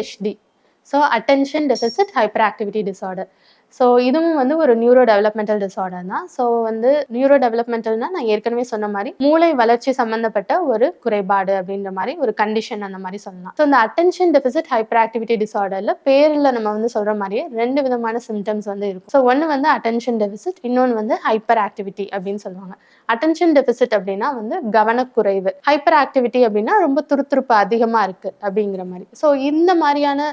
ADHD. So attention deficit hyper activity disorder. So இதுவும் வந்து ஒரு நியூரோ டெவலப்மெண்டல் டிஸார்டர் தான். ஸோ வந்து நியூரோ டெவலப்மெண்டல்னா நான் ஏற்கனவே சொன்ன மாதிரி மூளை வளர்ச்சி சம்பந்தப்பட்ட ஒரு குறைபாடு அப்படின்ற மாதிரி ஒரு கண்டிஷன் அந்த மாதிரி சொல்லலாம். ஸோ இந்த அட்டென்ஷன் டெஃபிசிட் ஹைப்பர் ஆக்டிவிட்டி டிஸார்டர்ல பேர்ல நம்ம வந்து சொல்ற மாதிரியே 2 விதமான சிம்டம்ஸ் வந்து இருக்கும். ஸோ ஒன்று வந்து அட்டென்ஷன் டெஃபிசிட், இன்னொன்று வந்து ஹைப்பர் ஆக்டிவிட்டி அப்படின்னு சொல்லுவாங்க. அட்டென்ஷன் டெஃபிசிட் அப்படின்னா வந்து கவனக்குறைவு, ஹைப்பர் ஆக்டிவிட்டி அப்படின்னா ரொம்ப துருத்துருப்பு அதிகமா இருக்கு அப்படிங்கிற மாதிரி. ஸோ இந்த மாதிரியான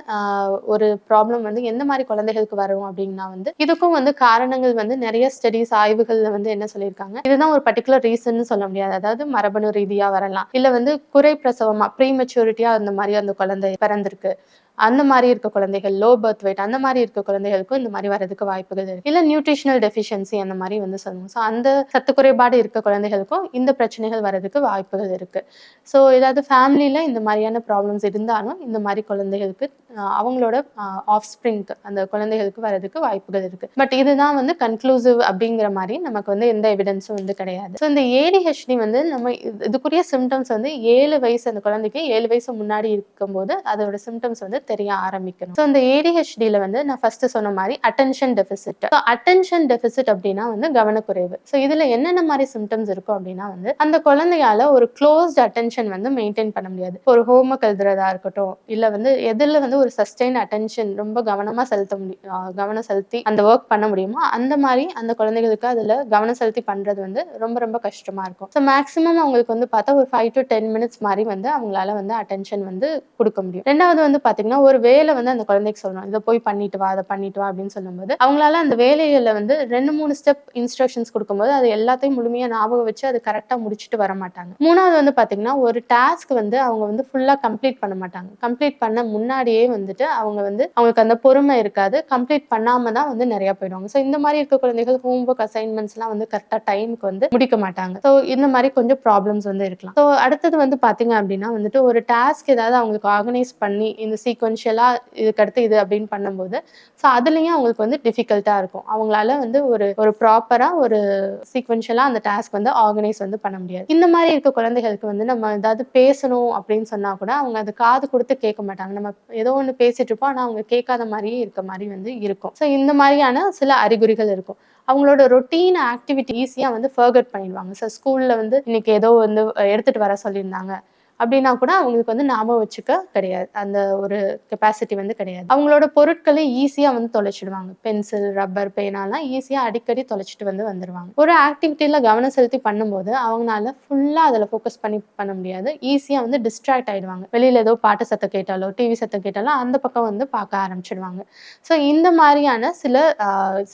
ஒரு ப்ராப்ளம் வந்து எந்த மாதிரி குழந்தைகளுக்கு வரும் அப்படின்னா வந்து இதுக்கும் வந்து காரணங்கள் வந்து நிறைய ஸ்டடீஸ் ஆய்வுகள்ல வந்து என்ன சொல்லியிருக்காங்க, இதுதான் ஒரு பர்டிகுலர் ரீசன் சொல்ல முடியாது. அதாவது மரபணு ரீதியா வரலாம், இல்ல வந்து குறை பிரசவமா ப்ரீமெச்சூரிட்டியா அந்த மாதிரி அந்த குழந்தை பிறந்திருக்கு, அந்த மாதிரி இருக்க குழந்தைகள், லோ பர்த் வெயிட் அந்த மாதிரி இருக்க குழந்தைகளுக்கும் இந்த மாதிரி வரதுக்கு வாய்ப்புகள் இருக்கு. இல்ல நியூட்ரிஷனல் டெஃபிஷியன்சி அந்த மாதிரி வந்து சொல்லுவோம். ஸோ அந்த சத்து குறைபாடு இருக்க குழந்தைகளுக்கும் இந்த பிரச்சனைகள் வரதுக்கு வாய்ப்புகள் இருக்கு. ஸோ ஏதாவது ஃபேமிலியில இந்த மாதிரியான ப்ராப்ளம்ஸ் இருந்தாலும் இந்த மாதிரி குழந்தைகளுக்கு அவங்களோட ஆஃப்ஸ்பிரிங்க்கு அந்த குழந்தைகளுக்கு வரதுக்கு வாய்ப்புகள் இருக்கு. பட் இதுதான் வந்து கன்க்ளூசிவ் அப்படிங்கிற மாதிரி நமக்கு வந்து எந்த எவிடன்ஸும் வந்து கிடையாது. ஸோ இந்த ADHD வந்து நம்ம இதுக்குரிய சிம்டம்ஸ் வந்து 7 வயசு அந்த குழந்தைக்கு 7 வயசு முன்னாடி இருக்கும்போது அதோட சிம்டம்ஸ் வந்து தெரிய ஆரம்பிக்கணும். ஸோ இந்த ADHDல வந்து நான் ஃபர்ஸ்ட் சொன்ன மாதிரி attention deficit. So attention deficit அப்படின்னா வந்து கவனக்குறைவு. ஸோ இதுல என்னென்ன மாதிரி சிம்டம்ஸ் இருக்கும் அப்படின்னா வந்து அந்த குழந்தையால ஒரு க்ளோஸ்ட் அட்டென்ஷன் வந்து மெயின்டைன் பண்ண முடியாது. ஒரு ஹோம்ஒர்க் எழுதுறதா இருக்கட்டும், இல்ல வந்து எதில் வந்து ஒரு சஸ்டெயின் அட்டென்ஷன் ரொம்ப கவனமா செலுத்த முடியும், கவனம் செலுத்தி அந்த ஒர்க் பண்ண முடியுமோ அந்த மாதிரி அந்த குழந்தைகளுக்கு அதுல கவனம் செலுத்தி பண்றது வந்து ரொம்ப ரொம்ப கஷ்டமா இருக்கும். ஸோ மேக்ஸிமம் அவங்களுக்கு வந்து பார்த்தா ஒரு 5 to 10 minutes மாதிரி வந்து அவங்களால வந்து அட்டென்ஷன் வந்து கொடுக்க முடியும். ரெண்டாவது வந்து பாத்தீங்கன்னா ஒரு வேலை வந்து அந்த குழந்தைக்கு சொல்லணும், இதை போய் பண்ணிட்டு வா, அதை பண்ணிட்டு வா அப்படின்னு சொல்லும்போது அவங்களால அந்த வேலைகளை வந்து 2-3 ஸ்டெப் இன்ஸ்ட்ரக்ஷன்ஸ் கொடுக்கும்போது அது எல்லாத்தையும் முழுமையா ஞாபகம் வச்சு அது கரெக்டா முடிச்சுட்டு வர மாட்டாங்க. மூணாவது வந்து பாத்தீங்கன்னா ஒரு டாஸ்க் வந்து அவங்க வந்து ஃபுல்லா கம்ப்ளீட் பண்ண மாட்டாங்க. கம்ப்ளீட் பண்ண முன்னாடியே வந்துட்டு அவங்க வந்து அவங்களுக்கு அந்த பொறுமை இருக்காது, கம்ப்ளீட் பண்ணாம தான் வந்து நிறைய போயிடுவாங்க. ஸோ இந்த மாதிரி இருக்க குழந்தைகள் ஹோம்ஒர்க் அசைன்மெண்ட்ஸ் எல்லாம் வந்து கரெக்டா டைமுக்கு வந்து முடிக்க மாட்டாங்க. ஸோ இந்த மாதிரி கொஞ்சம் ப்ராப்ளம்ஸ் வந்து இருக்கலாம். ஸோ அடுத்தது வந்து பாத்தீங்க அப்படின்னா வந்துட்டு ஒரு டாஸ்க் ஏதாவது அவங்களுக்கு ஆர்கனைஸ் பண்ணி இந்த சீக்வென்ஷியலா இதுக்கு அடுத்து இது அப்படின்னு பண்ணும்போது ஸோ அதுலயும் அவங்களுக்கு வந்து டிஃபிகல்ட்டா இருக்கும். அவங்களால வந்து ஒரு ப்ராப்பரா ஒரு சீக்வென்ஷியலா அந்த டாஸ்க் வந்து ஆர்கனைஸ் வந்து பண்ண முடியாது. இந்த மாதிரி இருக்க குழந்தைகளுக்கு வந்து நம்ம ஏதாவது பேசணும் அப்படின்னு சொன்னா கூட அவங்க அது காது கொடுத்து கேட்க மாட்டாங்க. நம்ம ஏதோ ஒன்று பேசிட்டு இருப்போம், ஆனா அவங்க கேட்காத மாதிரியே இருக்க மாதிரி வந்து இருக்கும். ஸோ இந்த மாதிரியான சில அறிகுறிகள் இருக்கும். அவங்களோட ரொட்டீன் ஆக்டிவிட்டி ஈஸியா வந்து ஃபர்கட் பண்ணிடுவாங்க. ஸோ ஸ்கூல்ல வந்து இன்னைக்கு ஏதோ வந்து எடுத்துட்டு வர சொல்லியிருந்தாங்க அப்படின்னா கூட அவங்களுக்கு வந்து ஞாபகம் வச்சுக்க கிடையாது, அந்த ஒரு கெப்பாசிட்டி வந்து கிடையாது. அவங்களோட பொருட்களை ஈஸியா வந்து தொலைச்சிடுவாங்க. பென்சில், ரப்பர், பேனாலாம் ஈஸியா அடிக்கடி தொலைச்சிட்டு வந்து வந்துருவாங்க. ஒரு ஆக்டிவிட்டியில கவனம் செலுத்தி பண்ணும்போது அவங்களால ஃபுல்லா அதில் ஃபோக்கஸ் பண்ணி பண்ண முடியாது. ஈஸியா வந்து டிஸ்ட்ராக்ட் ஆயிடுவாங்க. வெளியில ஏதோ பாட்டு சத்தம் கேட்டாலோ டிவி சத்தம் கேட்டாலோ அந்த பக்கம் வந்து பார்க்க ஆரம்பிச்சிடுவாங்க. ஸோ இந்த மாதிரியான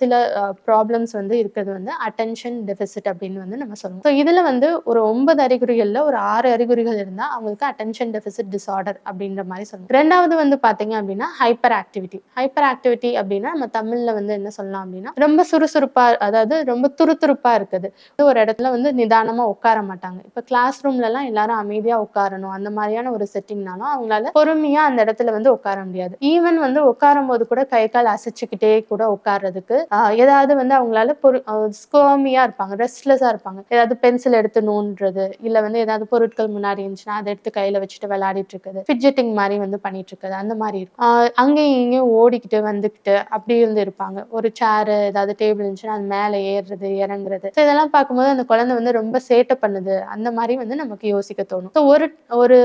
சில ப்ராப்ளம்ஸ் வந்து இருக்கிறது வந்து அட்டென்ஷன் டெஃபிசிட் அப்படின்னு வந்து நம்ம சொல்லுவோம். ஸோ இதுல வந்து ஒரு 9 அறிகுறிகள்ல ஒரு 6 அறிகுறிகள் இருந்தா அவங்களுக்கு அட்டென்ஷன் டெஃபிசிட் டிஸார்டர் அப்படின்ற மாதிரி சொல்லுவோம். ரெண்டாவது வந்து பாத்தீங்க அப்படின்னா ஹைப்பர் ஆக்டிவிட்டி. ஹைப்பர் ஆக்டிவிட்டி அப்படின்னா நம்ம தமிழ்ல வந்து என்ன சொல்லலாம் அப்படின்னா ரொம்ப சுறுசுறுப்பா, அதாவது ரொம்ப துருதுருப்பா இருக்குது. ஒரு இடத்துல வந்து நிதானமா உட்கார மாட்டாங்க. இப்ப கிளாஸ் ரூம்ல எல்லாம் எல்லாரும் அமைதியா உட்காரணும் அந்த மாதிரியான ஒரு செட்டிங்னாலும் அவங்களால பொறுமையா அந்த இடத்துல வந்து உட்கார முடியாது. ஈவன் வந்து உட்காரும் போது கூட கை கால் அசைச்சுக்கிட்டே கூட உட்கார்றதுக்கு ஏதாவது வந்து அவங்களால ஸ்குவாமியா இருப்பாங்க, ரெஸ்ட்லெஸ்ஸா இருப்பாங்க. ஏதாவது பென்சில் எடுத்து நோண்டுறது, இல்ல வந்து ஏதாவது பொருட்கள் முன்னாடி இருந்துச்சுன்னா அதை எடுத்து கையில வச்சுட்டு விளையாடிட்டு இருக்குது, ஃபிட்ஜெட்டிங் மாதிரி வந்து பண்ணிட்டு இருக்குது, அந்த மாதிரி இருக்கும். அங்கேயும் இங்கேயும் ஓடிக்கிட்டு வந்துக்கிட்டு அப்படி இருந்து இருப்பாங்க. ஒரு சேரு ஏதாவது டேபிள் இருந்துச்சுன்னா அது மேலே ஏறுறது இறங்குறது. ஸோ இதெல்லாம் பார்க்கும்போது அந்த குழந்தை வந்து ரொம்ப சேட்டை பண்ணுது அந்த மாதிரி வந்து நமக்கு யோசிக்க தோணும். ஸோ ஒரு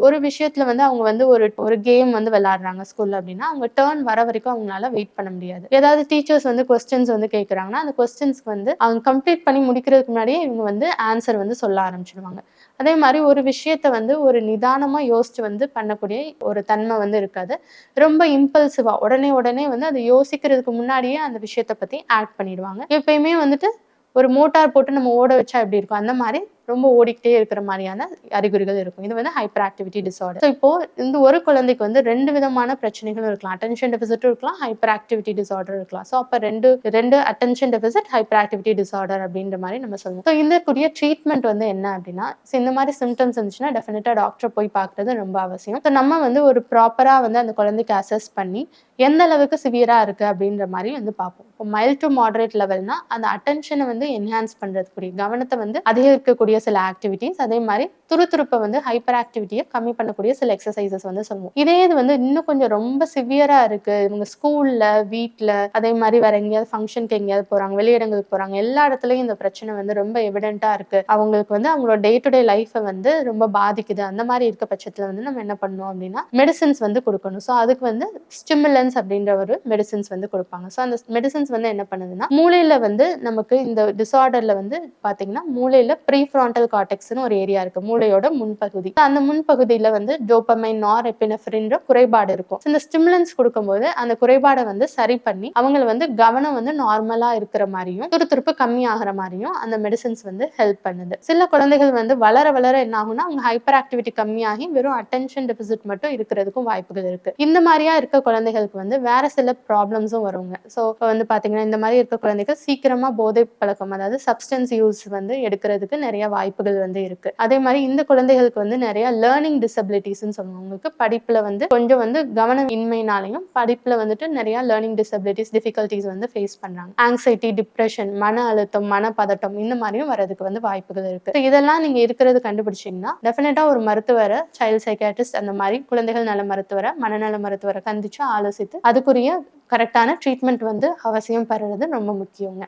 ஒரு விஷயத்துல வந்து அவங்க வந்து ஒரு கேம் வந்து விளையாடுறாங்க ஸ்கூல்ல அப்படின்னா அவங்க டேர்ன் வர வரைக்கும் அவங்களால வெயிட் பண்ண முடியாது. ஏதாவது டீச்சர்ஸ் வந்து கொஸ்டின்ஸ் வந்து கேட்குறாங்கன்னா அந்த கொஸ்டின்ஸ்க்கு வந்து அவங்க கம்ப்ளீட் பண்ணி முடிக்கிறதுக்கு முன்னாடியே இவங்க வந்து ஆன்சர் வந்து சொல்ல ஆரம்பிச்சிடுவாங்க. அதே மாதிரி ஒரு விஷயத்த வந்து ஒரு நிதானமா யோசிச்சு வந்து பண்ணக்கூடிய ஒரு தன்மை வந்து இருக்காது. ரொம்ப இம்பல்சிவா உடனே வந்து அதை யோசிக்கிறதுக்கு முன்னாடியே அந்த விஷயத்த பத்தி ஆக்ட் பண்ணிடுவாங்க. எப்பயுமே வந்துட்டு ஒரு மோட்டார் போட்டு நம்ம ஓட வச்சா எப்படி இருக்கும் அந்த மாதிரி ரொம்ப ஓடிக்கிட்டே இருக்கிற மாதிரியான அறிகுறிகள் இருக்கும். இது வந்து ஹைப்பர் ஆக்டிவிட்டி டிஸார்டர். ஸோ இப்போ இந்த ஒரு குழந்தைக்கு வந்து 2 விதமான பிரச்சனைகளும் இருக்கலாம். அட்டென்ஷன் டெஃபிசிட்டும் இருக்கலாம், ஹைப்பர் ஆக்டிவிட்டி டிஸார்டர் இருக்கலாம். ஸோ அப்போ ரெண்டு attention deficit hyper activity disorder அப்படின்ற மாதிரி நம்ம சொல்லுவோம். ஸோ இதற்குரிய ட்ரீட்மெண்ட் வந்து என்ன அப்படின்னா, இந்த மாதிரி சிம்டம்ஸ் இருந்துச்சுன்னா டெஃபினட்டா டாக்டர் போய் பார்க்கறது ரொம்ப அவசியம். ஸோ நம்ம வந்து ஒரு ப்ராப்பரா வந்து அந்த குழந்தைக்கு அசஸ் பண்ணி எந்த அளவுக்கு சிவியரா இருக்கு அப்படின்ற மாதிரி வந்து பார்ப்போம். இப்போ மைல்ட் டு மாடரேட் லெவல்னா அந்த அட்டென்ஷனை வந்து என்ஹான்ஸ் பண்றதுக்குரிய, கவனத்தை வந்து அதிகரிக்கக்கூடிய பண்ணக்கூடிய சில ஆக்டிவிட்டிஸ், அதே மாதிரி துருதுருப்பை வந்து ஹைப்பர் ஆக்டிவிட்டியை கம்மி பண்ணக்கூடிய சில எக்ஸசைசஸ் வந்து சொல்லுவோம். இதே இது வந்து இன்னும் கொஞ்சம் ரொம்ப சிவியரா இருக்கு, இவங்க ஸ்கூல்ல, வீட்ல, அதே மாதிரி வேற எங்கேயாவது ஃபங்க்ஷனுக்கு எங்கேயாவது போறாங்க, வெளியிடங்களுக்கு போறாங்க, எல்லா இடத்துலயும் இந்த பிரச்சனை வந்து ரொம்ப எவிடென்ட்டா இருக்கு, அவங்களுக்கு வந்து அவங்களோட டே டு டே லைஃபை வந்து ரொம்ப பாதிக்குது, அந்த மாதிரி இருக்க பட்சத்துல வந்து நம்ம என்ன பண்ணணும் அப்படின்னா மெடிசின்ஸ் வந்து கொடுக்கணும். ஸோ அதுக்கு வந்து ஸ்டிமுலன்ஸ் அப்படின்ற ஒரு மெடிசின்ஸ் வந்து கொடுப்பாங்க. ஸோ அந்த மெடிசின்ஸ் வந்து என்ன பண்ணுதுன்னா மூளையில வந்து நமக்கு இந்த டிசார்டர்ல வந்து பாத்தீங்கன்னா மூளையில ப்ரீஃப்ரான்டல் கார்டெக்ஸ்னு ஒரு ஏரியா இருக்கு, மூளையோட முன்பகுதி. அந்த முன்பகுதியில வந்து டோபமைன், நார் எபினெஃப்ரின்ற குறைபாடு இருக்கும். இந்த ஸ்டிமுலன்ஸ் கொடுக்கும்போது அந்த குறைபாடை வந்து சரி பண்ணி அவங்களை வந்து கவனம் வந்து நார்மலா இருக்கிற மாதிரியும் துருதுருப்பு கம்மி ஆகிற மாதிரியும் அந்த மெடிசின்ஸ் வந்து ஹெல்ப் பண்ணுது. சில குழந்தைகள் வந்து வளர வளர என்ன ஆகும்னா அவங்க ஹைப்பர் ஆக்டிவிட்டி கம்மியாகி வெறும் அட்டென்ஷன் டெபிசிட் மட்டும் இருக்கிறதுக்கும் வாய்ப்புகள் இருக்கு. இந்த மாதிரியா இருக்க குழந்தைகளுக்கு வந்து வேற சில ப்ராப்ளம்ஸும் வருங்க. ஸோ இப்போ வந்து பாத்தீங்கன்னா இந்த மாதிரி இருக்க குழந்தைகள் சீக்கிரமா போதை பழக்கம், அதாவது சப்ஸ்டன்ஸ் யூஸ் வந்து எடுக்கிறதுக்கு நிறைய வாய்ப்புகள் வந்து இருக்கு. அதே மாதிரி இந்த குழந்தைகளுக்கு வந்து நிறைய லேர்னிங் டிசபிலிட்டிஸ்ன்னு சொல்லுவாங்க. உங்களுக்கு படிப்புல வந்து கொஞ்சம் வந்து கவனம் இன்மையினாலையும் படிப்புல வந்துட்டு நிறைய லேர்னிங் டிசபிலிட்டிஸ், டிஃபிகல்ட்டிஸ் வந்து ஃபேஸ் பண்றாங்க. ஆங்ஸைட்டி, டிப்ரெஷன், மன அழுத்தம், மனப்பதட்டம் இந்த மாதிரியும் வரதுக்கு வந்து வாய்ப்புகள் இருக்கு. இதெல்லாம் நீங்க இருக்கிறது கண்டுபிடிச்சீங்கன்னா டெஃபினட்டா ஒரு மருத்துவரை, சைல்ட் சைக்காட்ரிஸ்ட், அந்த மாதிரி குழந்தைகள் நல மருத்துவரை, மனநல மருத்துவரை சந்திச்சு ஆலோசித்து அதுக்குரிய கரெக்டான ட்ரீட்மெண்ட் வந்து அவசியம் பெறுறது ரொம்ப முக்கியங்க.